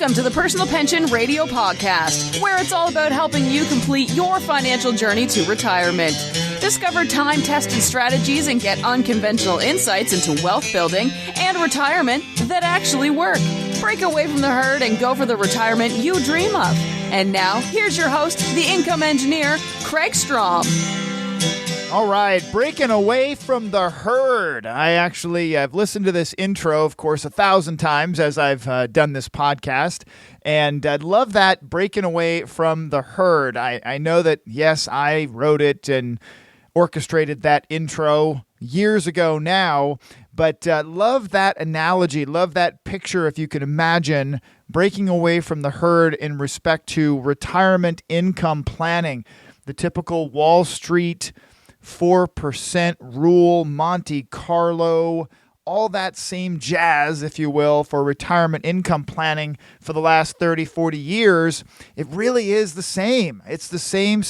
Welcome to the Personal Pension Radio Podcast, where it's all about helping you complete your financial journey to retirement. Discover time-tested strategies and get unconventional insights into wealth building and retirement that actually work. Break away from the herd and go for the retirement you dream of. And now, here's your host, the income engineer, Kraig Strom. All right, breaking away from the herd. I've listened to this intro, of course, 1,000 times as I've done this podcast, and I'd love that, breaking away from the herd. I know that, yes, I wrote it and orchestrated that intro years ago now, but love that analogy, love that picture, if you can imagine, breaking away from the herd in respect to retirement income planning, the typical Wall Street 4% rule, Monte Carlo, all that same jazz, if you will, for retirement income planning for the last 30, 40 years. It really is the same. It's the same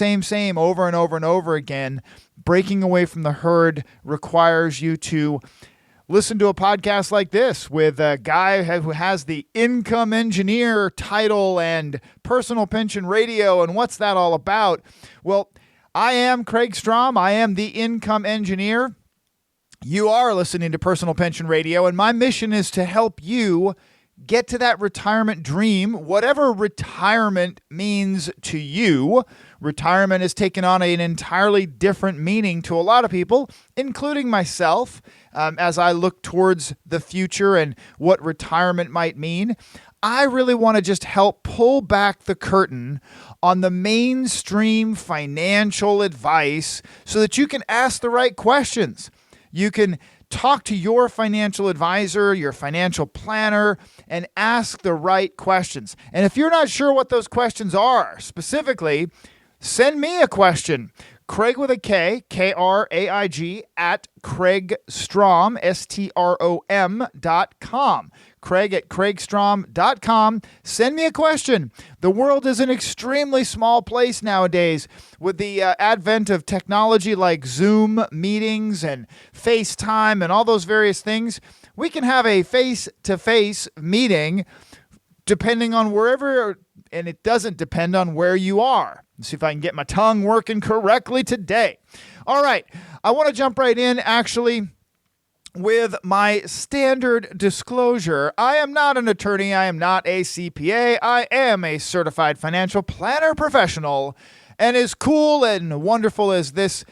over and over and over again. Breaking away from the herd requires you to listen to a podcast like this with a guy who has the income engineer title and Personal Pension Radio. And what's that all about? Well, I am Kraig Strom. I am the income engineer. You are listening to Personal Pension Radio, and my mission is to help you get to that retirement dream, whatever retirement means to you. Retirement has taken on an entirely different meaning to a lot of people, including myself, as I look towards the future and what retirement might mean. I really want to just help pull back the curtain on the mainstream financial advice so that you can ask the right questions. You can talk to your financial advisor, your financial planner, and ask the right questions. And if you're not sure what those questions are specifically, send me a question. Kraig with a K, K-R-A-I-G, at KraigStrom, S-T-R-O-M.com. Kraig at KraigStrom.com. Send me a question. The world is an extremely small place nowadays. With the advent of technology like Zoom meetings and FaceTime and all those various things, we can have a face-to-face meeting depending on wherever, and it doesn't depend on where you are. Let's see if I can get my tongue working correctly today. All right, I want to jump right in, actually, with my standard disclosure. I am not an attorney. I am not a CPA. I am a certified financial planner professional. And as cool and wonderful as this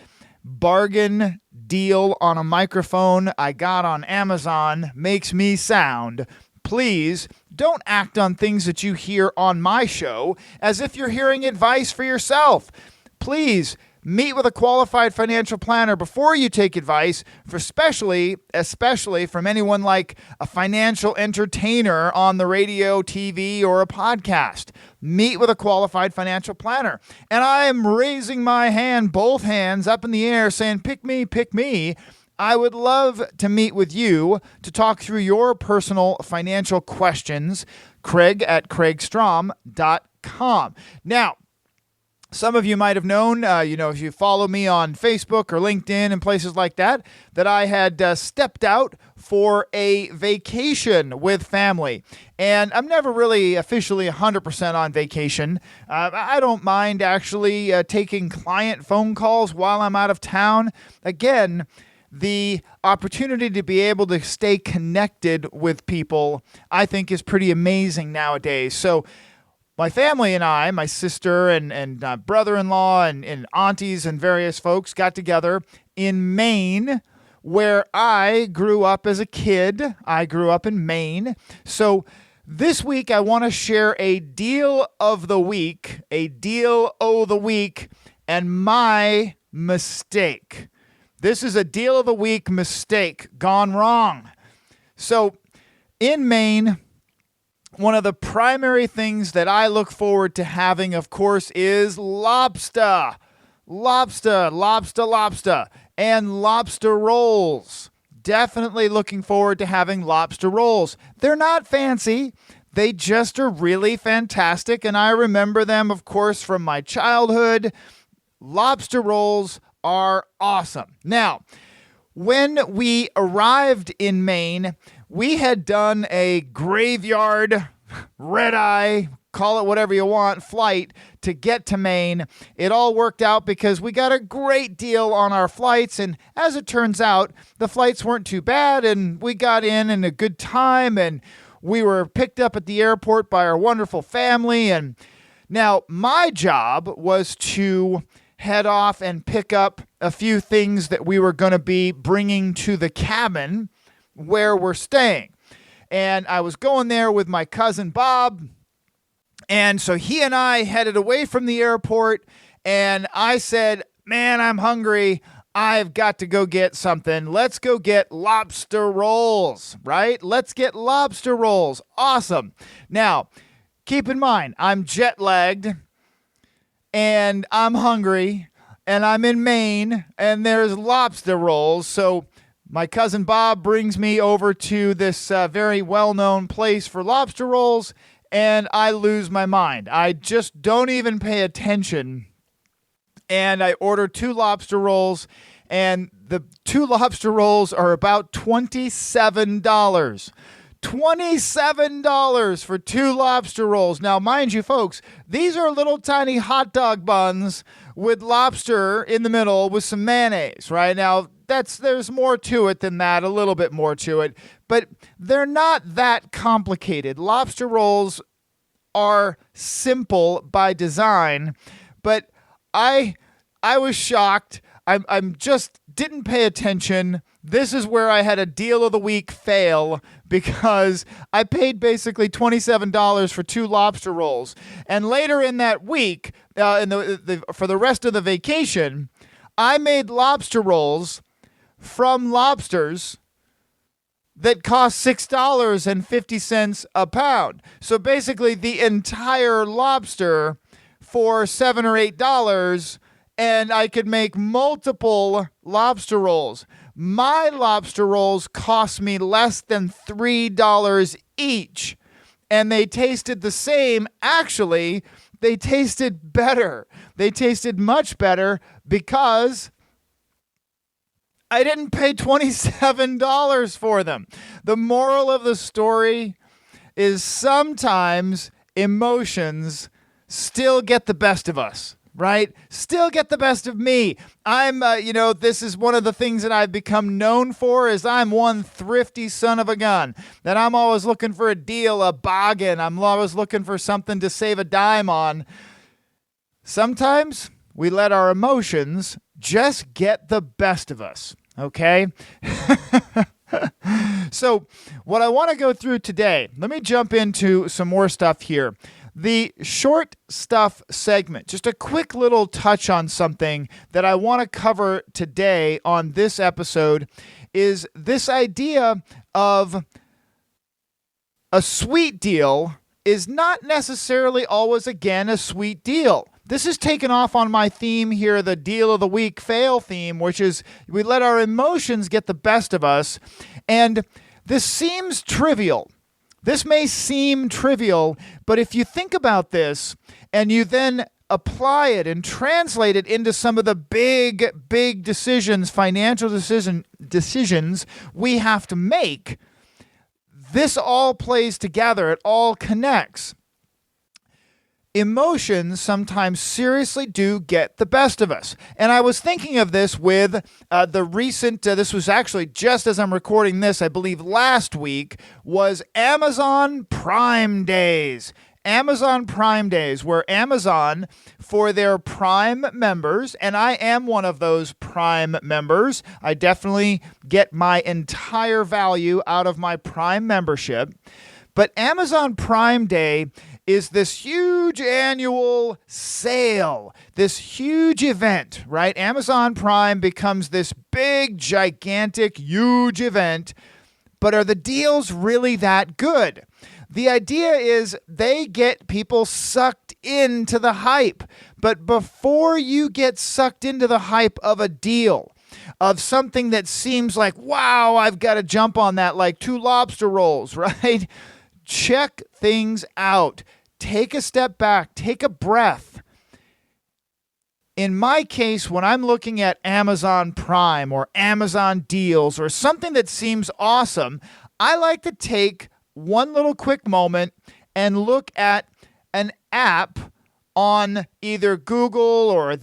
bargain deal on a microphone I got on Amazon makes me sound, please don't act on things that you hear on my show as if you're hearing advice for yourself. Please meet with a qualified financial planner before you take advice, especially from anyone like a financial entertainer on the radio, TV, or a podcast. Meet with a qualified financial planner. And I am raising my hand, both hands up in the air, saying, pick me, pick me. I would love to meet with you to talk through your personal financial questions. Kraig at KraigStrom.com. Now, some of you might have known, if you follow me on Facebook or LinkedIn and places like that, that I had stepped out for a vacation with family. And I'm never really officially 100% on vacation. I don't mind actually taking client phone calls while I'm out of town. Again, the opportunity to be able to stay connected with people, I think, is pretty amazing nowadays. So my family and I, my sister and brother-in-law and aunties and various folks got together in Maine, where I grew up as a kid. I grew up in Maine. So this week, I want to share a deal of the week, and my mistake. This is a deal of the week mistake gone wrong. So in Maine, one of the primary things that I look forward to having, of course, is lobster. Lobster, and lobster rolls. Definitely looking forward to having lobster rolls. They're not fancy. They just are really fantastic, and I remember them, of course, from my childhood. Lobster rolls are awesome. Now, when we arrived in Maine, we had done a graveyard red-eye, call it whatever you want, flight to get to Maine. It all worked out because we got a great deal on our flights, and as it turns out, the flights weren't too bad, and we got in a good time, and we were picked up at the airport by our wonderful family. And now my job was to head off and pick up a few things that we were going to be bringing to the cabin where we're staying. And I was going there with my cousin Bob. And so he and I headed away from the airport, and I said, man, I'm hungry. I've got to go get something. Let's go get lobster rolls, right? Let's get lobster rolls. Awesome. Now, keep in mind, I'm jet lagged, and I'm hungry, and I'm in Maine, and there's lobster rolls. So my cousin Bob brings me over to this very well-known place for lobster rolls, and I lose my mind. I just don't even pay attention. And I order 2 lobster rolls, and the 2 lobster rolls are about $27. $27 for 2 lobster rolls. Now, mind you, folks, these are little tiny hot dog buns with lobster in the middle with some mayonnaise, right? Now, there's more to it than that, a little bit more to it, but they're not that complicated. Lobster rolls are simple by design, but I was shocked. I'm just didn't pay attention. This is where I had a deal of the week fail because I paid basically $27 for 2 lobster rolls. And later in that week, for the rest of the vacation, I made lobster rolls from lobsters that cost $6.50 a pound. So basically the entire lobster for $7 or $8, and I could make multiple lobster rolls. My lobster rolls cost me less than $3 each, and they tasted the same. Actually, they tasted better. They tasted much better because I didn't pay $27 for them. The moral of the story is sometimes emotions still get the best of us, right? Still get the best of me. This is one of the things that I've become known for is I'm one thrifty son of a gun, that I'm always looking for a deal, a bargain. I'm always looking for something to save a dime on. Sometimes we let our emotions just get the best of us, okay? So what I want to go through today, let me jump into some more stuff here. The short stuff segment, just a quick little touch on something that I want to cover today on this episode is this idea of a sweet deal is not necessarily always, again, a sweet deal. This is taken off on my theme here, the deal of the week fail theme, which is we let our emotions get the best of us. And this seems trivial. This may seem trivial, but if you think about this and you then apply it and translate it into some of the big decisions, financial decisions we have to make, this all plays together. It all connects. Emotions sometimes seriously do get the best of us. And I was thinking of this with the recent, this was actually just as I'm recording this, I believe last week, was Amazon Prime Days. Amazon Prime Days, where Amazon, for their Prime members, and I am one of those Prime members, I definitely get my entire value out of my Prime membership, but Amazon Prime Day is this huge annual sale, this huge event, right? Amazon Prime becomes this big, gigantic, huge event, but are the deals really that good? The idea is they get people sucked into the hype, but before you get sucked into the hype of a deal, of something that seems like, wow, I've got to jump on that, like 2 lobster rolls, right? Check things out. Take a step back. Take a breath. In my case, when I'm looking at Amazon Prime or Amazon deals or something that seems awesome, I like to take one little quick moment and look at an app on either Google or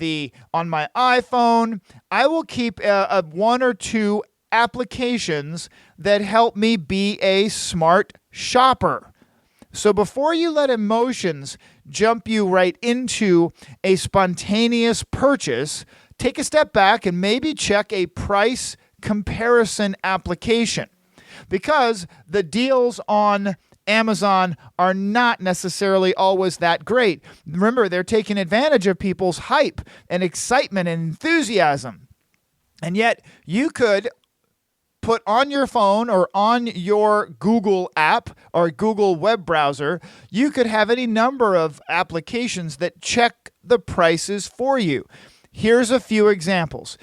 on my iPhone. I will keep one or two applications that help me be a smart shopper. So before you let emotions jump you right into a spontaneous purchase, take a step back and maybe check a price comparison application, because the deals on Amazon are not necessarily always that great. Remember, they're taking advantage of people's hype and excitement and enthusiasm. And yet you could put on your phone or on your Google app or Google web browser, you could have any number of applications that check the prices for you. Here's a few examples.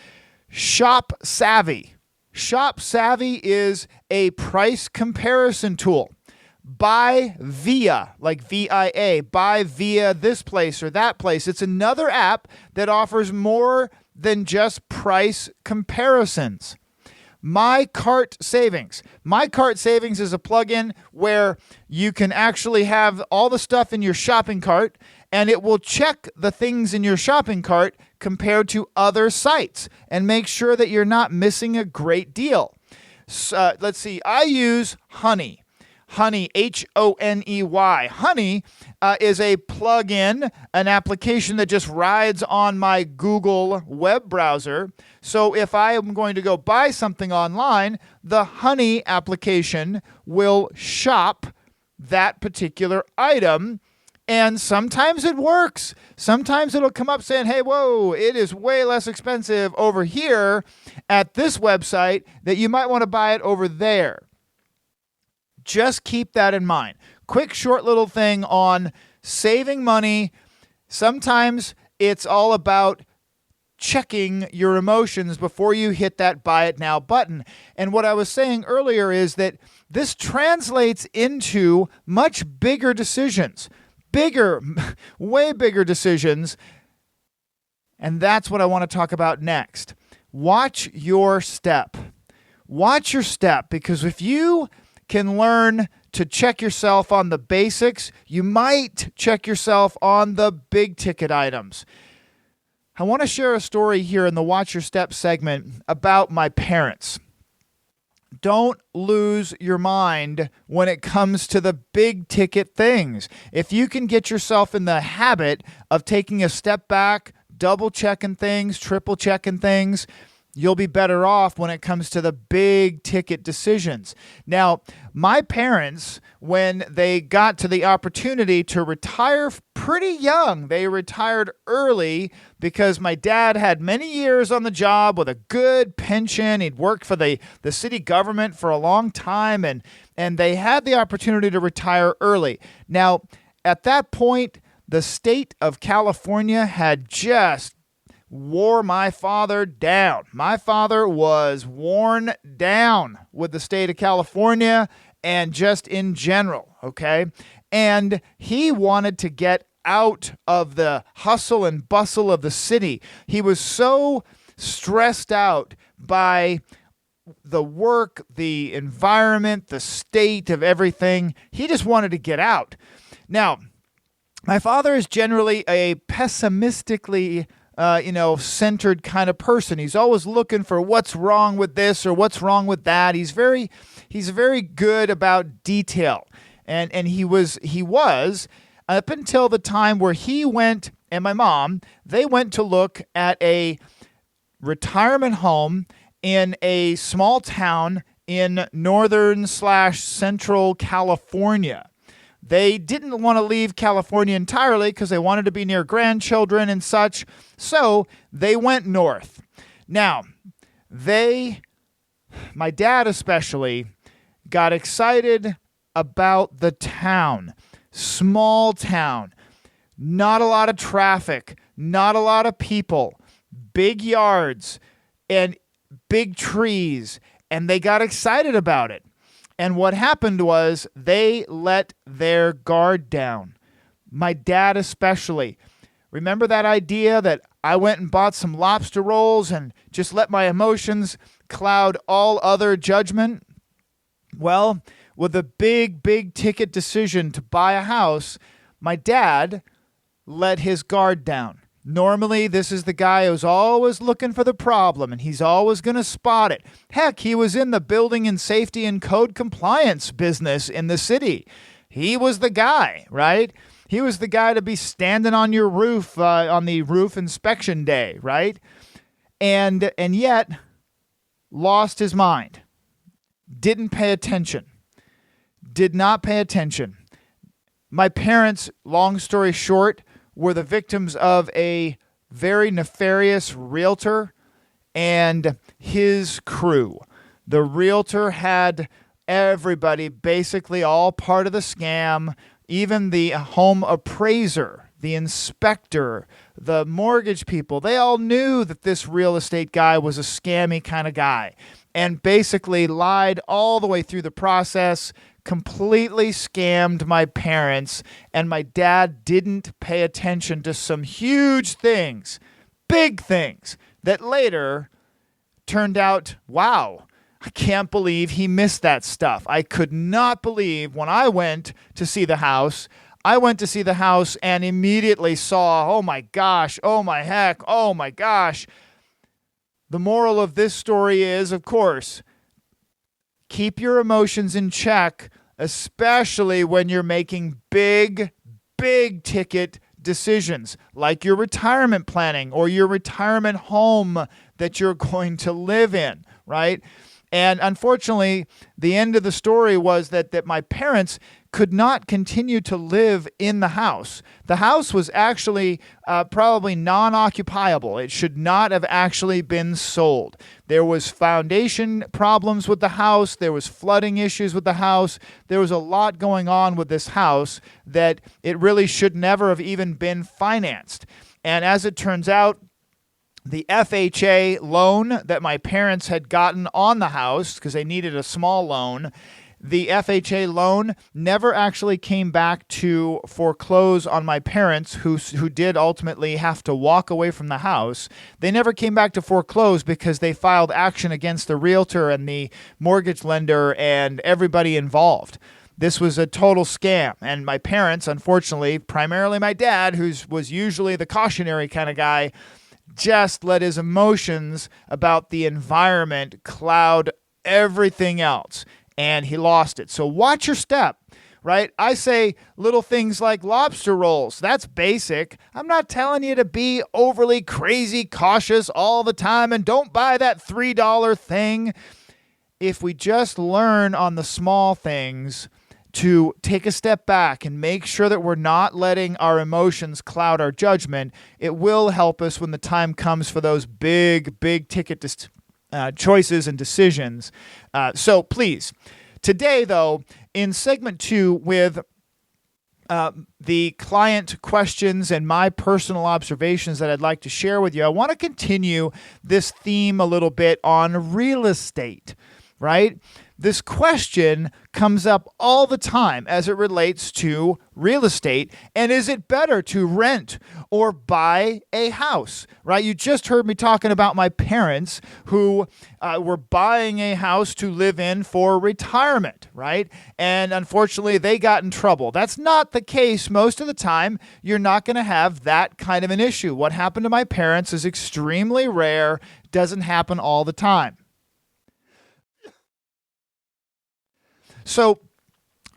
Shop Savvy. Shop Savvy is a price comparison tool. Buy Via, like VIA, buy via this place or that place. It's another app that offers more than just price comparisons. My Cart Savings. My Cart Savings is a plugin where you can actually have all the stuff in your shopping cart, and it will check the things in your shopping cart compared to other sites and make sure that you're not missing a great deal. Let's see. I use Honey. Honey, Honey. Honey is a plugin, an application that just rides on my Google web browser. So if I am going to go buy something online, the Honey application will shop that particular item. And sometimes it works. Sometimes it'll come up saying, hey, whoa, it is way less expensive over here at this website that you might want to buy it over there. Just keep that in mind. Quick, short little thing on saving money. Sometimes it's all about checking your emotions before you hit that buy it now button. And what I was saying earlier is that this translates into much bigger decisions. Way bigger decisions. And that's what I want to talk about next. Watch your step. Watch your step, because if you can learn to check yourself on the basics, you might check yourself on the big ticket items. I want to share a story here in the Watch Your Step segment about my parents. Don't lose your mind when it comes to the big ticket things. If you can get yourself in the habit of taking a step back, double checking things, triple checking things, you'll be better off when it comes to the big ticket decisions. Now, my parents, when they got to the opportunity to retire pretty young, they retired early because my dad had many years on the job with a good pension. He'd worked for the city government for a long time, and they had the opportunity to retire early. Now, at that point, the state of California had just wore my father down. My father was worn down with the state of California and just in general, okay? And he wanted to get out of the hustle and bustle of the city. He was so stressed out by the work, the environment, the state of everything. He just wanted to get out. Now, my father is generally a pessimistically centered kind of person. He's always looking for what's wrong with this or what's wrong with that. He's very good about detail. And he was up until the time where he went, and my mom, they went to look at a retirement home in a small town in northern/central California. They didn't want to leave California entirely because they wanted to be near grandchildren and such, so they went north. Now, my dad especially, got excited about the town. Small town, not a lot of traffic, not a lot of people, big yards, and big trees, and they got excited about it. And what happened was they let their guard down. My dad especially. Remember that idea that I went and bought some lobster rolls and just let my emotions cloud all other judgment? Well, with a big ticket decision to buy a house, my dad let his guard down. Normally, this is the guy who's always looking for the problem, and he's always going to spot it. Heck, he was in the building and safety and code compliance business in the city. He was the guy, right? He was the guy to be standing on your roof on the roof inspection day, right? And yet, lost his mind. Didn't pay attention. Did not pay attention. My parents, long story short, were the victims of a very nefarious realtor and his crew. The realtor had everybody basically all part of the scam, even the home appraiser, the inspector, the mortgage people. They all knew that this real estate guy was a scammy kind of guy and basically lied all the way through the process, completely scammed my parents, and my dad didn't pay attention to some huge things, big things, that later turned out, wow, I can't believe he missed that stuff. I could not believe when I went to see the house, and immediately saw, oh my gosh, oh my heck, oh my gosh. The moral of this story is, of course, keep your emotions in check, especially when you're making big ticket decisions like your retirement planning or your retirement home that you're going to live in, right? And unfortunately, the end of the story was that my parents could not continue to live in the house. The house was actually probably non-occupiable. It should not have actually been sold. There was foundation problems with the house. There was flooding issues with the house. There was a lot going on with this house that it really should never have even been financed. And as it turns out, the FHA loan that my parents had gotten on the house, because they needed a small loan, the FHA loan never actually came back to foreclose on my parents, who did ultimately have to walk away from the house. They never came back to foreclose because they filed action against the realtor and the mortgage lender and everybody involved. This was a total scam. And my parents, unfortunately, primarily my dad, who was usually the cautionary kind of guy, just let his emotions about the environment cloud everything else, and he lost it. So watch your step, right? I say little things like lobster rolls. That's basic. I'm not telling you to be overly crazy cautious all the time and don't buy that $3 thing. If we just learn on the small things to take a step back and make sure that we're not letting our emotions cloud our judgment, it will help us when the time comes for those big ticket choices and decisions. So please, today though, in segment 2 with the client questions and my personal observations that I'd like to share with you, I want to continue this theme a little bit on real estate, right? This question comes up all the time as it relates to real estate. And is it better to rent or buy a house, right? You just heard me talking about my parents who were buying a house to live in for retirement, right? And unfortunately, they got in trouble. That's not the case most of the time. You're not going to have that kind of an issue. What happened to my parents is extremely rare, doesn't happen all the time. So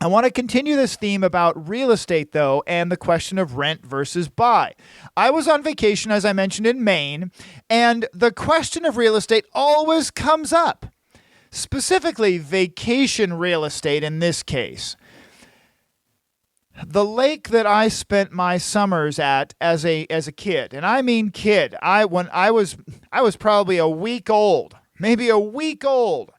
I want to continue this theme about real estate, though, and the question of rent versus buy. I was on vacation, as I mentioned, in Maine, and the question of real estate always comes up, specifically vacation real estate in this case. The lake that I spent my summers at as a kid, and I mean kid, when I was probably a week old, maybe a week old,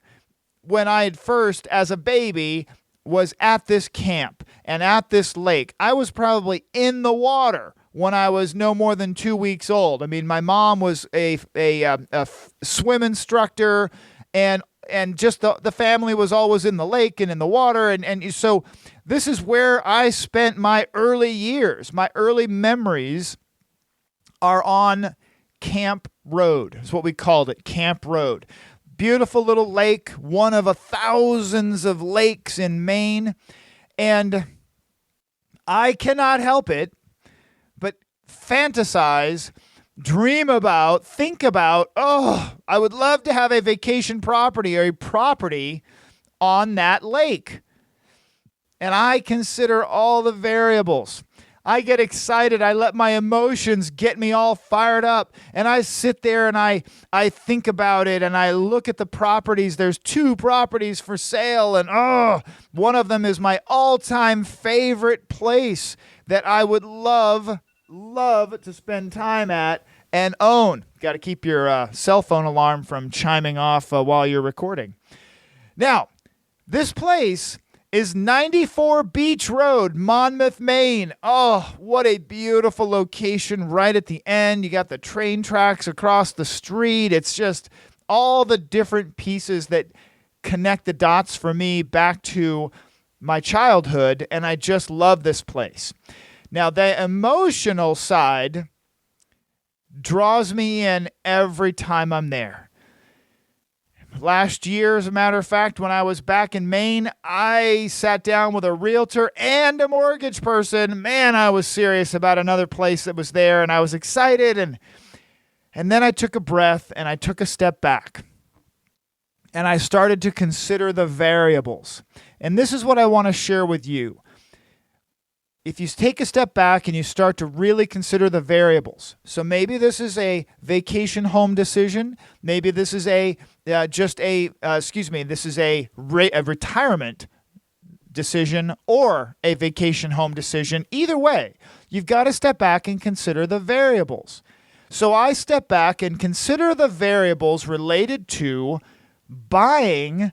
when I had first, as a baby, was at this camp and at this lake. I was probably in the water when I was no more than 2 weeks old. I mean, my mom was a swim instructor, and just the family was always in the lake and in the water. And so this is where I spent my early years. My early memories are on Camp Road. Is what we called it, Camp Road. beautiful little lake, one of thousands of lakes in Maine. And I cannot help it but fantasize, dream about, think about, I would love to have a vacation property or a property on that lake. And I consider all the variables. I get excited. I let my emotions get me all fired up. And I sit there and I think about it and I look at the properties. There's 2 properties for sale. And one of them is my all-time favorite place that I would love to spend time at and own. Got to keep your cell phone alarm from chiming off while you're recording. Now, this place is 94 Beach Road, Monmouth, Maine. Oh, what a beautiful location right at the end. You got the train tracks across the street. It's just all the different pieces that connect the dots for me back to my childhood, and I just love this place. Now, the emotional side draws me in every time I'm there. Last year, as a matter of fact, when I was back in Maine, I sat down with a realtor and a mortgage person. Man, I was serious about another place that was there, and I was excited. And then I took a breath, and I took a step back. And I started to consider the variables. And this is what I want to share with you. If you take a step back and you start to really consider the variables, so maybe this is a vacation home decision, maybe this is a retirement decision or a vacation home decision. Either way, you've got to step back and consider the variables. So I step back and consider the variables related to buying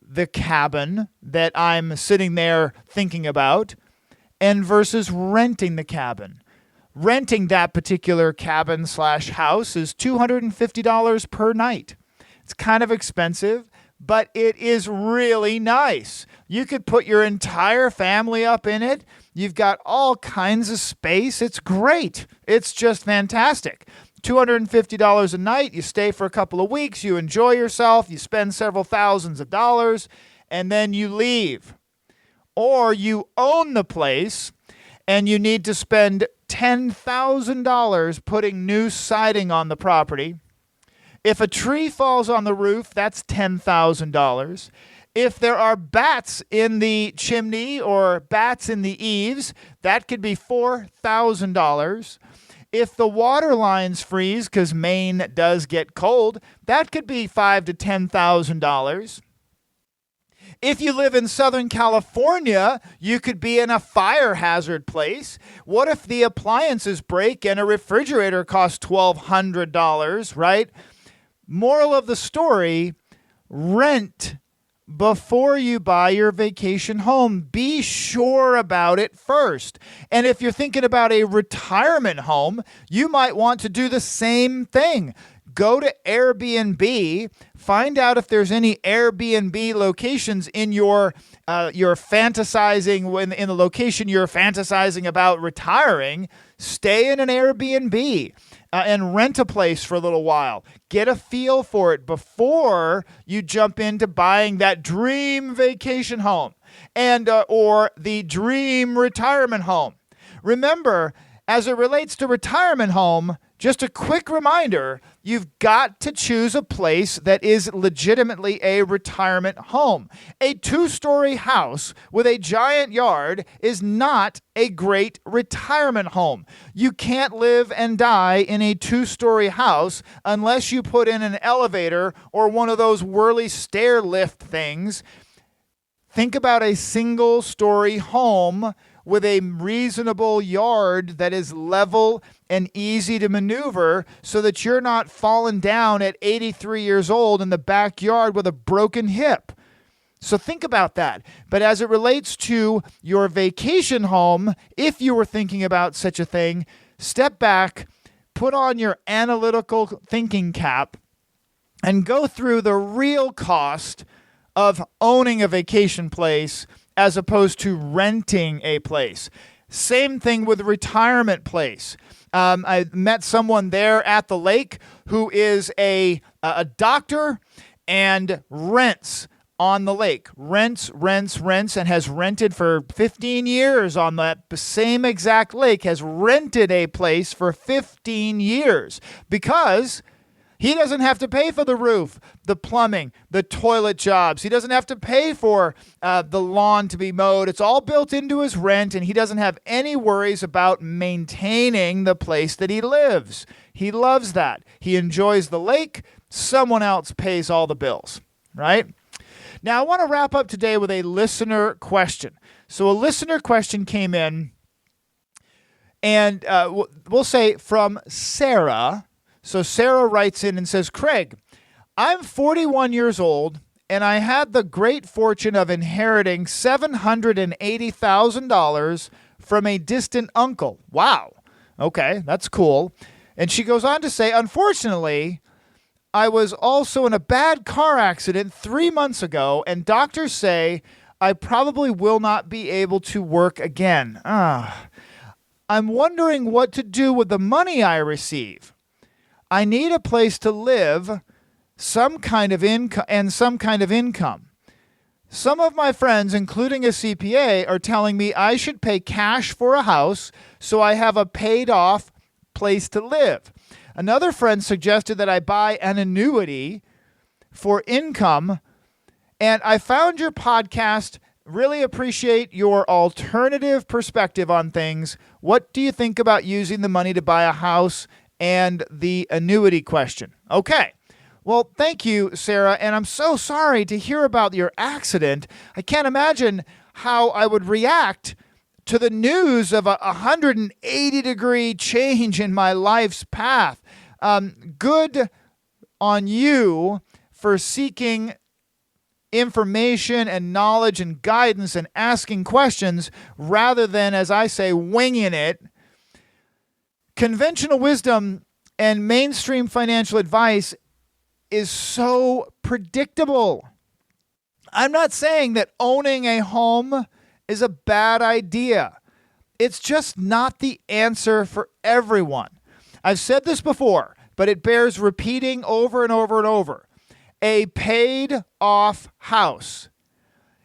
the cabin that I'm sitting there thinking about, and versus renting the cabin. Renting that particular cabin/house is $250 per night. It's kind of expensive, but it is really nice. You could put your entire family up in it. You've got all kinds of space. It's great. It's just fantastic. $250 a night. You stay for a couple of weeks. You enjoy yourself. You spend several thousands of dollars, and then you leave. Or you own the place and you need to spend $10,000 putting new siding on the property. If a tree falls on the roof, that's $10,000. If there are bats in the chimney or bats in the eaves, that could be $4,000. If the water lines freeze, because Maine does get cold, that could be $5,000 to $10,000. If you live in Southern California, you could be in a fire hazard place. What if the appliances break and a refrigerator costs $1,200, right? Moral of the story, rent before you buy your vacation home. Be sure about it first. And if you're thinking about a retirement home, you might want to do the same thing. Go to Airbnb, find out if there's any Airbnb locations in your fantasizing, in the location you're fantasizing about retiring. Stay in an Airbnb and rent a place for a little while. Get a feel for it before you jump into buying that dream vacation home and or the dream retirement home. Remember, as it relates to retirement home, just a quick reminder, you've got to choose a place that is legitimately a retirement home. A 2-story house with a giant yard is not a great retirement home. You can't live and die in a 2-story house unless you put in an elevator or one of those whirly stair lift things. Think about a single-story home with a reasonable yard that is level and easy to maneuver so that you're not falling down at 83 years old in the backyard with a broken hip. So think about that. But as it relates to your vacation home, if you were thinking about such a thing, step back, put on your analytical thinking cap, and go through the real cost of owning a vacation place as opposed to renting a place. Same thing with a retirement place. I met someone there at the lake who is a doctor, and rents on the lake. Rents, and has rented for 15 years on that same exact lake, has rented a place for 15 years because he doesn't have to pay for the roof, the plumbing, the toilet jobs. He doesn't have to pay for the lawn to be mowed. It's all built into his rent, and he doesn't have any worries about maintaining the place that he lives. He loves that. He enjoys the lake. Someone else pays all the bills, right? Now, I want to wrap up today with a listener question. So a listener question came in, and we'll say from Sarah. So Sarah writes in and says, Kraig, I'm 41 years old, and I had the great fortune of inheriting $780,000 from a distant uncle. Wow. Okay, that's cool. And she goes on to say, unfortunately, I was also in a bad car accident 3 months ago, and doctors say I probably will not be able to work again. I'm wondering what to do with the money I receive. I need a place to live, some kind of income. Some of my friends, including a CPA, are telling me I should pay cash for a house so I have a paid-off place to live. Another friend suggested that I buy an annuity for income, and I found your podcast. Really appreciate your alternative perspective on things. What do you think about using the money to buy a house and the annuity question? Okay. Well, thank you, Sarah, and I'm so sorry to hear about your accident. I can't imagine how I would react to the news of a 180-degree change in my life's path. Good on you for seeking information and knowledge and guidance and asking questions rather than, as I say, winging it. Conventional wisdom and mainstream financial advice is so predictable. I'm not saying that owning a home is a bad idea. It's just not the answer for everyone. I've said this before, but it bears repeating over and over and over. A paid-off house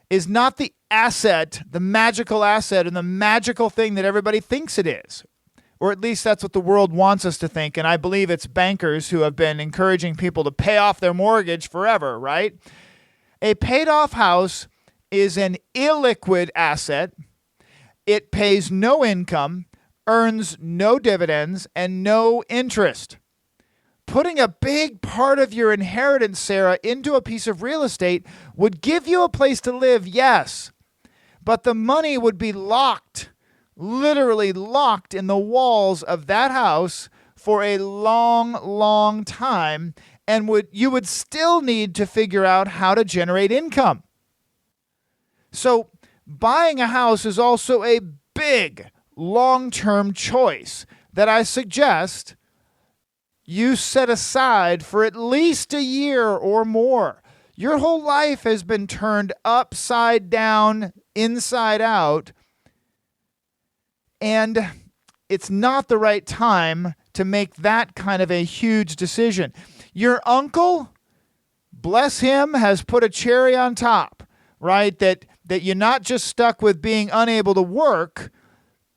is not the asset, the magical asset, and the magical thing that everybody thinks it is. Or at least that's what the world wants us to think, and I believe it's bankers who have been encouraging people to pay off their mortgage forever, right? A paid-off house is an illiquid asset. It pays no income, earns no dividends, and no interest. Putting a big part of your inheritance, Sarah, into a piece of real estate would give you a place to live, yes, but the money would be locked, literally locked in the walls of that house for a long, long time, and you would still need to figure out how to generate income. So buying a house is also a big long-term choice that I suggest you set aside for at least a year or more. Your whole life has been turned upside down, inside out, and it's not the right time to make that kind of a huge decision. Your uncle, bless him, has put a cherry on top, right? That you're not just stuck with being unable to work,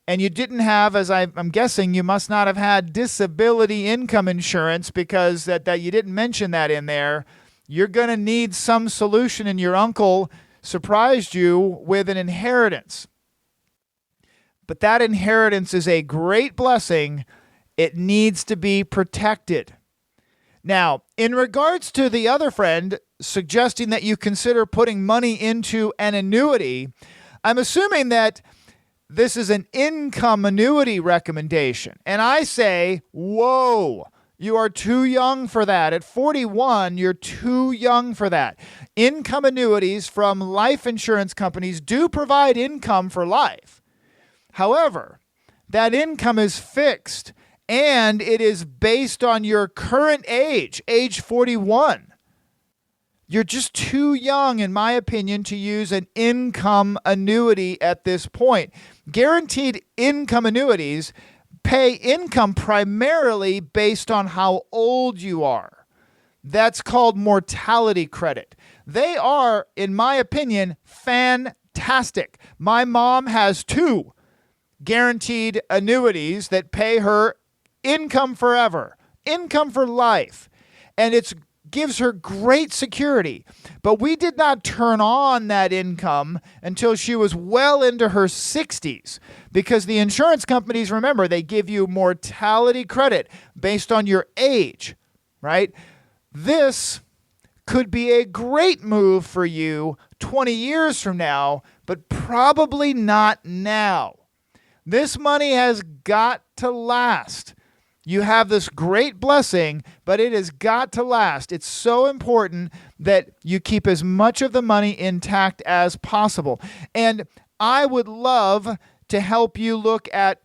and you didn't have, as I'm guessing, you must not have had disability income insurance because that you didn't mention that in there. You're going to need some solution, and your uncle surprised you with an inheritance. But that inheritance is a great blessing. It needs to be protected. Now, in regards to the other friend suggesting that you consider putting money into an annuity, I'm assuming that this is an income annuity recommendation. And I say, whoa, you are too young for that. At 41, you're too young for that. Income annuities from life insurance companies do provide income for life. However, that income is fixed and it is based on your current age 41. You're just too young, in my opinion, to use an income annuity at this point. Guaranteed income annuities pay income primarily based on how old you are. that's called mortality credit. They are, in my opinion, fantastic. My mom has 2 guaranteed annuities that pay her income forever, income for life. And it gives her great security. But we did not turn on that income until she was well into her 60s, because the insurance companies, remember, they give you mortality credit based on your age, right? This could be a great move for you 20 years from now, but probably not now. This money has got to last. You have this great blessing, but it has got to last. It's so important that you keep as much of the money intact as possible. And I would love to help you look at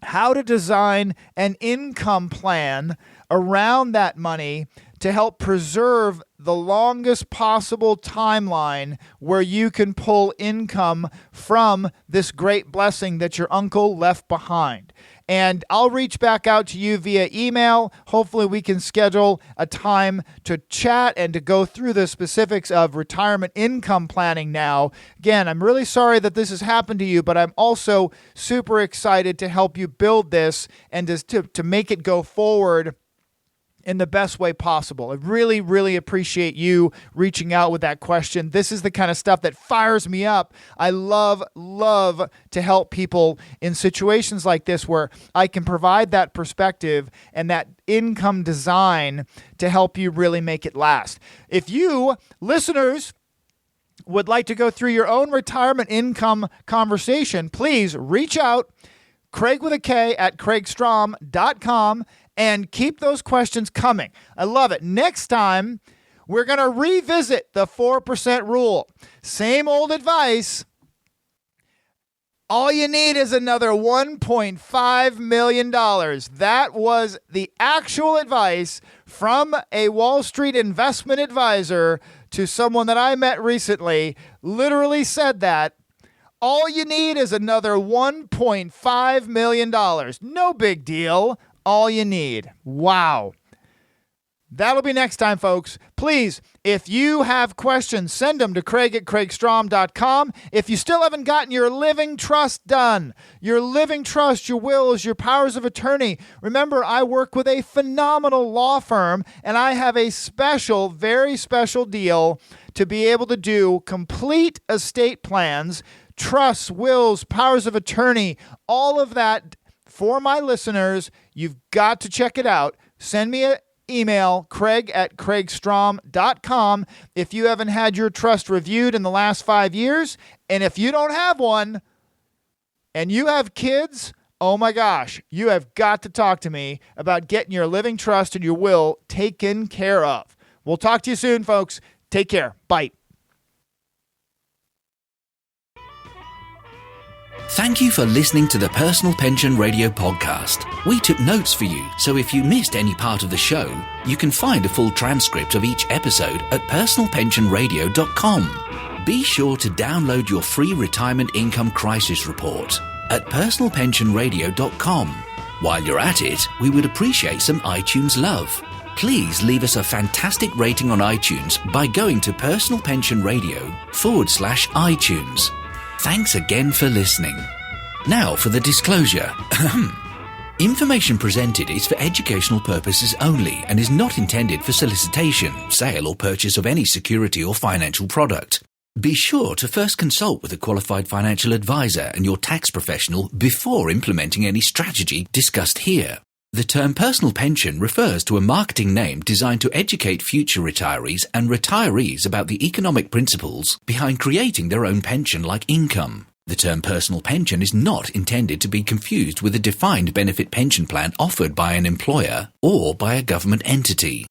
how to design an income plan around that money to help preserve the longest possible timeline where you can pull income from this great blessing that your uncle left behind. And I'll reach back out to you via email. Hopefully we can schedule a time to chat and to go through the specifics of retirement income planning now. Again, I'm really sorry that this has happened to you, but I'm also super excited to help you build this and to make it go forward in the best way possible. I really, really appreciate you reaching out with that question. This is the kind of stuff that fires me up. I love to help people in situations like this where I can provide that perspective and that income design to help you really make it last. If you, listeners, would like to go through your own retirement income conversation, please reach out, Kraig with a K at kraigstrom.com, and keep those questions coming. I love it. Next time, we're going to revisit the 4% rule. Same old advice. All you need is another $1.5 million. That was the actual advice from a Wall Street investment advisor to someone that I met recently. Literally said that. All you need is another $1.5 million. No big deal. All you need. Wow. That'll be next time, folks. Please, if you have questions, send them to Kraig at kraigstrom.com. If you still haven't gotten your living trust done, your living trust, your wills, your powers of attorney, remember, I work with a phenomenal law firm, and I have a special, very special deal to be able to do complete estate plans, trusts, wills, powers of attorney, all of that for my listeners. You've got to check it out. Send me an email, Kraig at kraigstrom.com, if you haven't had your trust reviewed in the last 5 years. And if you don't have one and you have kids, oh my gosh, you have got to talk to me about getting your living trust and your will taken care of. We'll talk to you soon, folks. Take care. Bye. Thank you for listening to the Personal Pension Radio podcast. We took notes for you, so if you missed any part of the show, you can find a full transcript of each episode at personalpensionradio.com. Be sure to download your free retirement income crisis report at personalpensionradio.com. While you're at it, we would appreciate some iTunes love. Please leave us a fantastic rating on iTunes by going to personalpensionradio.com/iTunes. Thanks again for listening. Now for the disclosure. Information presented is for educational purposes only and is not intended for solicitation, sale or purchase of any security or financial product. Be sure to first consult with a qualified financial advisor and your tax professional before implementing any strategy discussed here. The term personal pension refers to a marketing name designed to educate future retirees and retirees about the economic principles behind creating their own pension-like income. The term personal pension is not intended to be confused with a defined benefit pension plan offered by an employer or by a government entity.